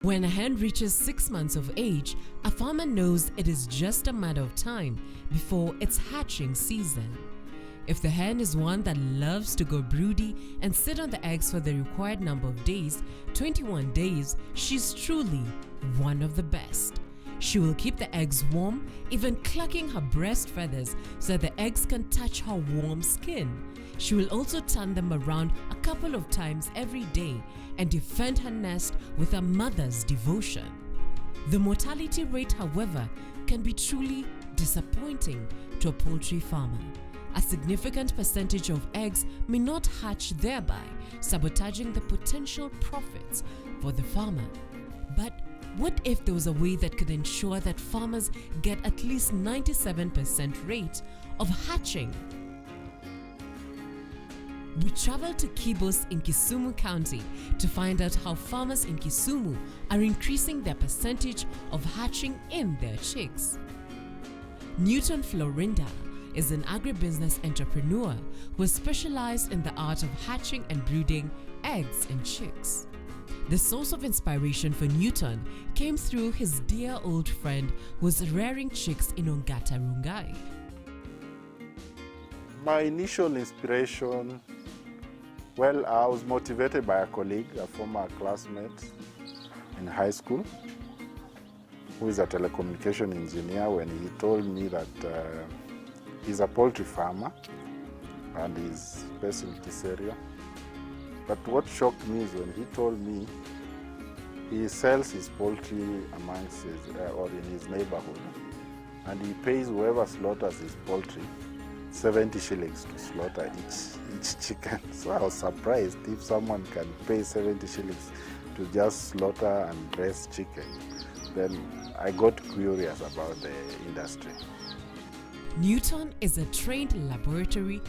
When a hen reaches 6 months of age, a farmer knows it is just a matter of time before its hatching season. If the hen is one that loves to go broody and sit on the eggs for the required number of days, 21 days, she's truly one of the best. She will keep the eggs warm, even clucking her breast feathers so that the eggs can touch her warm skin. She will also turn them around a couple of times every day and defend her nest with a mother's devotion. The mortality rate, however, can be truly disappointing to a poultry farmer. A significant percentage of eggs may not hatch, thereby sabotaging the potential profits for the farmer. But what if there was a way that could ensure that farmers get at least 97% rate of hatching? We traveled to Kibos in Kisumu County to find out how farmers in Kisumu are increasing their percentage of hatching in their chicks. Newton Florinda is an agribusiness entrepreneur who is specialized in the art of hatching and brooding eggs and chicks. The source of inspiration for Newton came through his dear old friend who was rearing chicks in Ongata Rongai. My initial inspiration, well, I was motivated by a colleague, a former classmate in high school, who is a telecommunication engineer, when he told me that he's a poultry farmer and he's based in this area. But what shocked me is when he told me he sells his poultry amongst his, or in his neighborhood, and he pays whoever slaughters his poultry 70 shillings to slaughter each chicken. So I was surprised if someone can pay 70 shillings to just slaughter and raise chicken. Then I got curious about the industry. Newton is a trained laboratory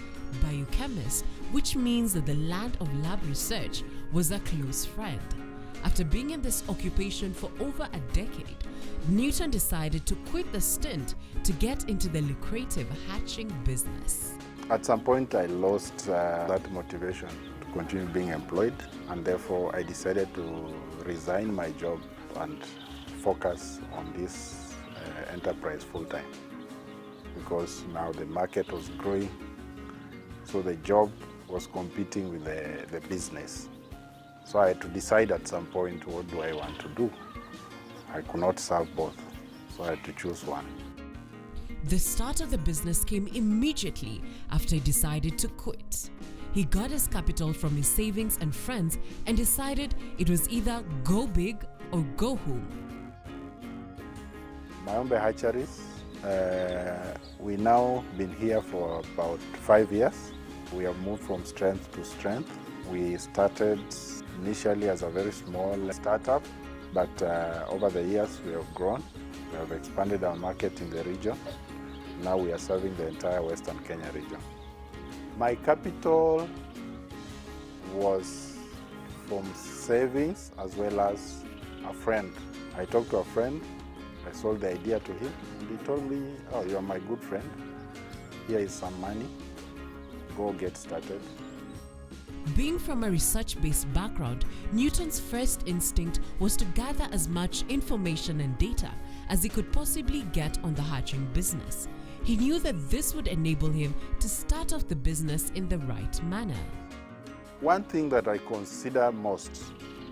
biochemist, which means that the land of lab research was a close friend. After being in this occupation for over a decade, Newton decided to quit the stint to get into the lucrative hatching business. At some point I lost that motivation to continue being employed, and therefore I decided to resign my job and focus on this enterprise full-time, because now the market was growing, so the job was competing with the business. So I had to decide at some point, what do I want to do? I could not serve both, so I had to choose one. The start of the business came immediately after he decided to quit. He got his capital from his savings and friends and decided it was either go big or go home. Mayombe hatcheries, we now been here for about 5 years. We have moved from strength to strength. We started initially as a very small startup, but over the years we have grown. We have expanded our market in the region. Now we are serving the entire Western Kenya region. My capital was from savings as well as a friend. I talked to a friend, I sold the idea to him, and he told me, "Oh, you are my good friend. Here is some money. Go get started." Being from a research-based background, Newton's first instinct was to gather as much information and data as he could possibly get on the hatching business. He knew that this would enable him to start off the business in the right manner. One thing that I consider most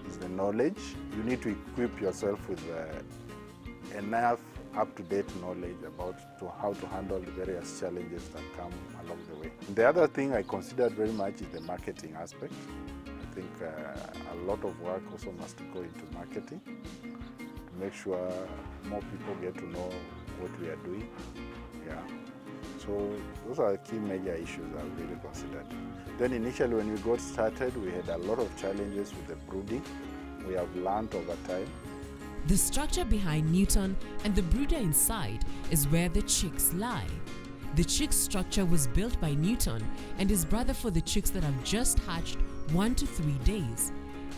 is the knowledge. You need to equip yourself with enough up-to-date knowledge about how to handle the various challenges that come along the way. The other thing I considered very much is the marketing aspect. I think a lot of work also must go into marketing to make sure more people get to know what we are doing. Yeah. So those are the key major issues I've really considered. Then initially when we got started, we had a lot of challenges with the brooding. We have learned over time. The structure behind Newton and the brooder inside is where the chicks lie. The chick structure was built by Newton and his brother for the chicks that have just hatched 1 to 3 days.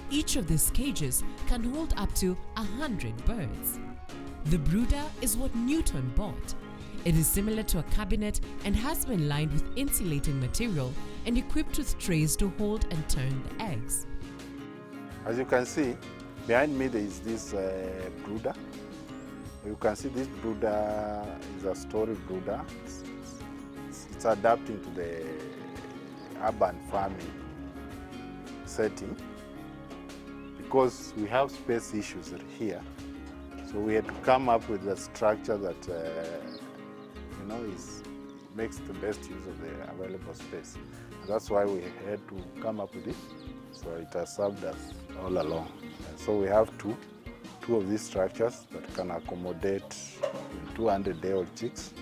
Each of these cages can hold up to 100 birds. The brooder is what Newton bought. It is similar to a cabinet and has been lined with insulating material and equipped with trays to hold and turn the eggs. As you can see, Behind me there is this brooder. You can see this brooder is a story brooder. It's adapting to the urban farming setting because we have space issues here. So we had to come up with a structure that makes the best use of the available space. And that's why we had to come up with this. So it has served us all along. So we have two of these structures that can accommodate 200-day-old chicks.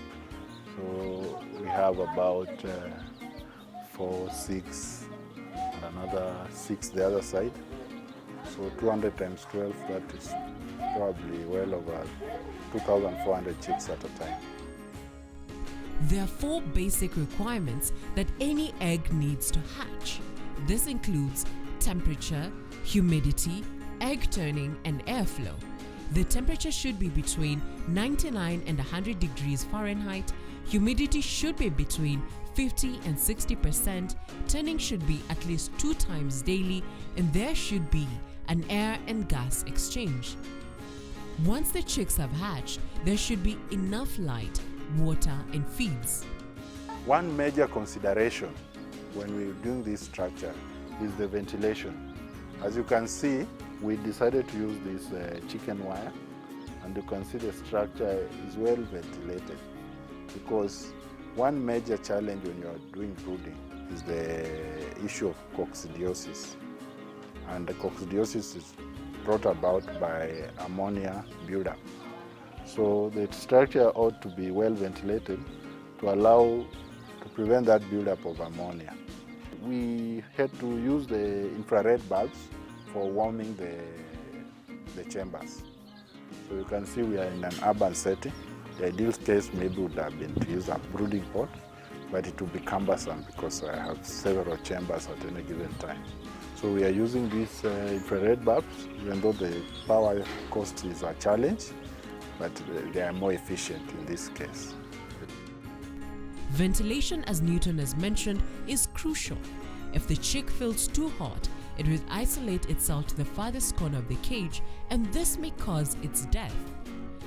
So we have about 4, 6, and another 6 the other side. So 200 times 12, that is probably well over 2,400 chicks at a time. There are 4 basic requirements that any egg needs to hatch. This includes temperature, humidity, egg turning, and airflow. The temperature should be between 99 and 100 degrees Fahrenheit. Humidity should be between 50 and 60%. Turning should be at least 2 times daily, and there should be an air and gas exchange. Once the chicks have hatched, there should be enough light, water, and feeds. One major consideration when we're doing this structure is the ventilation. As you can see, we decided to use this chicken wire, and you can see the structure is well ventilated because one major challenge when you are doing brooding is the issue of coccidiosis. And the coccidiosis is brought about by ammonia buildup. So the structure ought to be well ventilated to prevent that buildup of ammonia. We had to use the infrared bulbs for warming the chambers. So you can see we are in an urban setting. The ideal case maybe would have been to use a brooding pod, but it would be cumbersome because I have several chambers at any given time. So we are using these infrared bulbs, even though the power cost is a challenge, but they are more efficient in this case. Ventilation, as Newton has mentioned, is crucial. If the chick feels too hot, it will isolate itself to the farthest corner of the cage, and this may cause its death.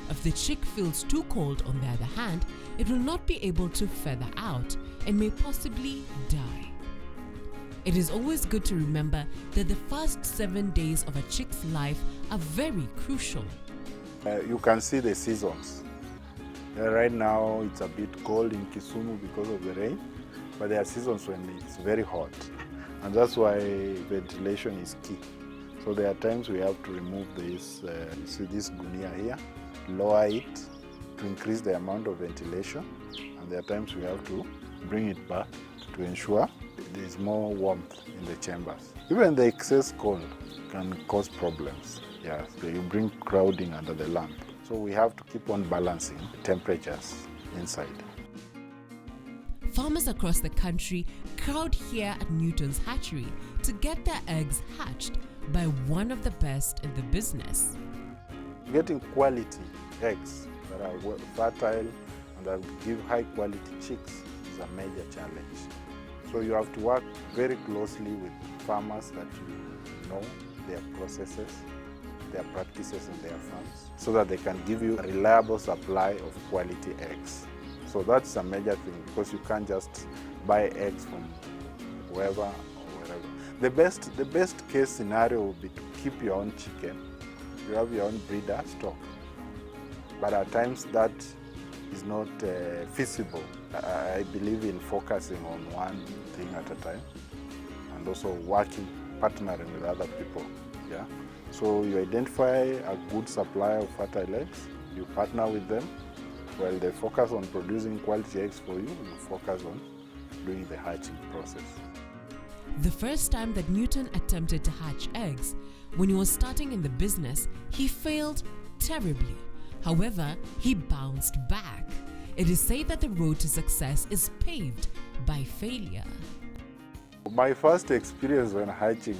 If the chick feels too cold, on the other hand, it will not be able to feather out and may possibly die. It is always good to remember that the first 7 days of a chick's life are very crucial. You can see the seasons. Right now it's a bit cold in Kisumu because of the rain, but there are seasons when it's very hot, and that's why ventilation is key. So there are times we have to remove this, you see this gunia here, lower it to increase the amount of ventilation, and there are times we have to bring it back to ensure there is more warmth in the chambers. Even the excess cold can cause problems. Yeah, so you bring crowding under the lamp. So we have to keep on balancing temperatures inside. Farmers across the country crowd here at Newton's hatchery to get their eggs hatched by one of the best in the business. Getting quality eggs that are fertile and that give high quality chicks is a major challenge. So you have to work very closely with farmers that you know their processes, their practices in their farms, so that they can give you a reliable supply of quality eggs. So that's a major thing, because you can't just buy eggs from whoever or wherever. The best case scenario would be to keep your own chicken. You have your own breeder stock. But at times that is not feasible. I believe in focusing on one thing at a time and also partnering with other people. Yeah? So you identify a good supply of fertile eggs, you partner with them, while they focus on producing quality eggs for you, you focus on doing the hatching process. The first time that Newton attempted to hatch eggs, when he was starting in the business, he failed terribly. However, he bounced back. It is said that the road to success is paved by failure. My first experience when hatching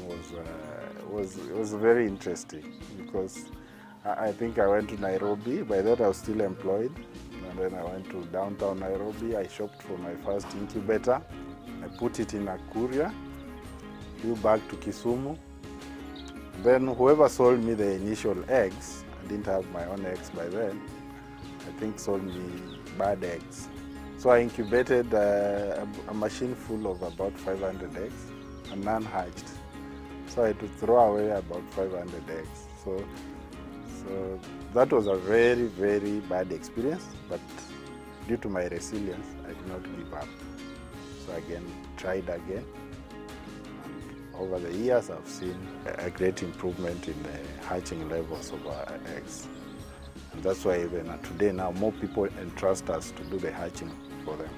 was very interesting, because I think I went to Nairobi. By that I was still employed, and then I went to downtown Nairobi. I shopped for my first incubator. I put it in a courier, flew back to Kisumu, Then whoever sold me the initial eggs, I didn't have my own eggs by then, I think sold me bad eggs. So I incubated a machine full of about 500 eggs, and none hatched. So I had to throw away about 500 eggs. So that was a very, very bad experience, but due to my resilience, I did not give up. So again, tried again. And over the years, I've seen a great improvement in the hatching levels of our eggs. And that's why even today now, more people entrust us to do the hatching for them.